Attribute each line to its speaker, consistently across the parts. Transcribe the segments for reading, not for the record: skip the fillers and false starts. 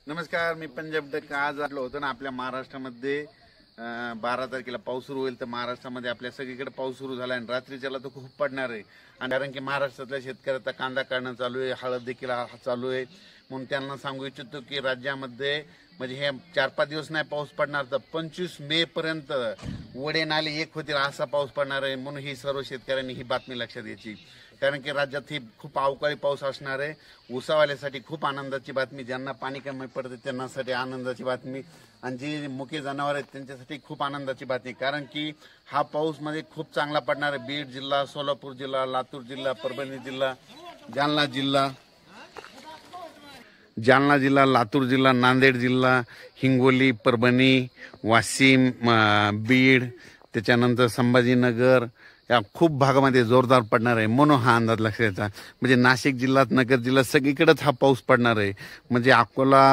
Speaker 1: नमस्कार, मी पंजाब डक. आज आलो होतो ना आपल्या महाराष्ट्रामध्ये 12 तारखेला पाऊस सुरू होईल. तर महाराष्ट्रामध्ये आपल्या सगळीकडे पाऊस सुरू झाला आणि रात्रीच्याला तो खूप पडणार आहे. आणि कारण की महाराष्ट्रातल्या शेतकऱ्याचा कांदा काढणं चालू आहे, हळद देखील चालू आहे. म्हणून त्यांना सांगू इच्छितो की राज्यामध्ये म्हणजे हे 4-5 दिवस नाही पाऊस पडणार, तर 25 मे पर्यंत वडे नाले एक होतील असा पाऊस पडणार आहे. म्हणून ही सर्व शेतकऱ्यांनी ही बातमी लक्षात घ्यायची, कारण की राज्यात ही खूप अवकाळी पाऊस असणार आहे. ऊसावाल्यासाठी खूप आनंदाची बातमी, ज्यांना पाणी कमी पडते त्यांच्यासाठी आनंदाची बातमी, आणि जी मुके जनावर आहेत त्यांच्यासाठी खूप आनंदाची बातमी. कारण की हा पाऊस मध्ये खूप चांगला पडणार आहे. बीड जिल्हा, सोलापूर जिल्हा, लातूर जिल्हा, परभणी जिल्हा, जालना जिल्हा, लातूर जिल्हा, नांदेड जिल्हा, हिंगोली, परभणी, वाशिम, बीड, त्याच्यानंतर संभाजीनगर या खूप भागामध्ये जोरदार पडणार आहे. म्हणून हा अंदाज लक्षात घ्यायचा. म्हणजे नाशिक जिल्ह्यात, नगर जिल्ह्यात सगळीकडेच हा पाऊस पडणार आहे. म्हणजे अकोला,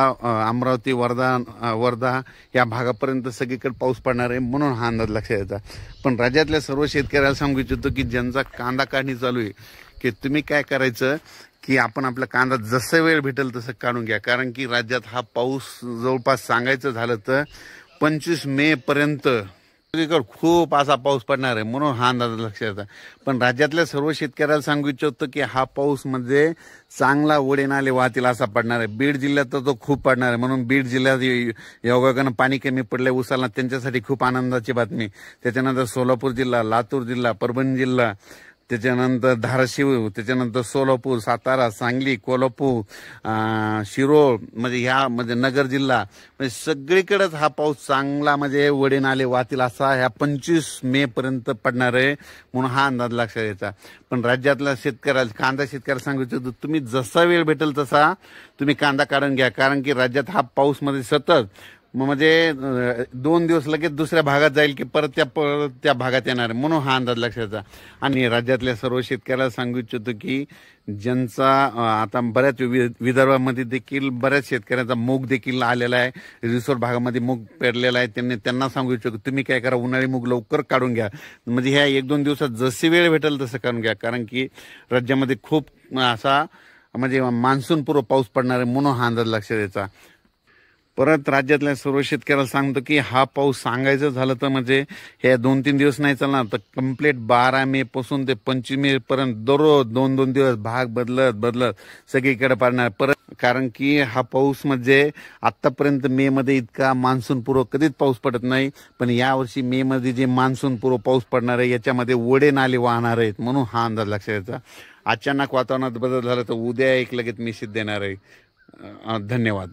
Speaker 1: अमरावती, वर्धा या भागापर्यंत सगळीकडे पाऊस पडणार आहे. म्हणून हा अंदाज लक्षात घ्यायचा. पण राज्यातल्या सर्व शेतकऱ्याला सांगू इच्छितो की ज्यांचा कांदा काढणी चालू आहे, की तुम्ही काय करायचं की आपण आपला कांदा जसं वेळ भेटेल तसं काढून घ्या. कारण की राज्यात हा पाऊस जवळपास सांगायचं झालं तर 25 मे पर्यंत खूप असा पाऊस पडणार आहे. म्हणून हा अंदाज लक्षात येतात. पण राज्यातल्या सर्व शेतकऱ्याला सांगू इच्छितो की हा पाऊस म्हणजे चांगला ओढे नाले वाहतील असा पडणार आहे. बीड जिल्ह्यात तर तो खूप पडणार आहे. म्हणून बीड जिल्ह्यात योगायोगानं पाणी कमी पडले उसाला, त्यांच्यासाठी खूप आनंदाची बातमी. त्याच्यानंतर सोलापूर जिल्हा, लातूर जिल्हा, परभणी जिल्हा, त्याच्यानंतर धाराशिव, त्याच्यानंतर सोलापूर, सातारा, सांगली, कोल्हापूर, शिरोळ, म्हणजे ह्या म्हणजे नगर जिल्हा, म्हणजे सगळीकडेच हा पाऊस चांगला म्हणजे वडे नाले वाहतील असा ह्या 25 मे पर्यंत पडणार आहे. म्हणून हा अंदाज लक्षात घ्यायचा. पण राज्यातल्या शेतकऱ्याला, कांदा शेतकऱ्याला सांगू इच्छितो, तुम्ही जसा वेळ भेटेल तसा तुम्ही कांदा काढून घ्या. कारण की राज्यात हा पाऊस मध्ये सतत म्हणजे 2 दिवस लगेच दुसऱ्या भागात जाईल की परत त्या भागात येणार आहे. म्हणून हा अंदाज लक्षात. आणि राज्यातल्या सर्व शेतकऱ्याला सांगू इच्छितो की ज्यांचा आता बऱ्याच विदर्भामध्ये देखील बऱ्याच शेतकऱ्यांचा मूग देखील आलेला आहे, रिसोर्ट भागामध्ये मूग पेरलेला आहे, त्यांना सांगू इच्छितो तुम्ही काय करा, उन्हाळी मूग लवकर काढून घ्या. म्हणजे ह्या 1-2 दिवसात जशी वेळ भेटेल तसं काढून घ्या. कारण की राज्यामध्ये खूप असा म्हणजे मान्सून पूर्व पाऊस पडणार आहे. म्हणून हा अंदाज लक्षात द्यायचा. परत राज्यातल्या सर्व शेतकऱ्याला सांगतो की हा पाऊस सांगायचं झालं तर म्हणजे हे 2-3 दिवस नाही चालणार, तर कंप्लीट 12 मे पासून ते 25 मे पर्यंत दररोज 2-2 दिवस भाग बदलत सगळीकडे पडणार परत. कारण की हा पाऊस म्हणजे आतापर्यंत मे मध्ये इतका मान्सून पूर्व कधीच पाऊस पडत नाही. पण यावर्षी मे मध्ये जे मान्सून पूर्व पाऊस पडणार आहे याच्यामध्ये वडे नाले वाहणार आहेत. म्हणून हा अंदाज लक्षात घ्यायचा. अचानक वातावरणात बदल झाला तर उद्या एक लगेच मेसेज देणार आहे. धन्यवाद.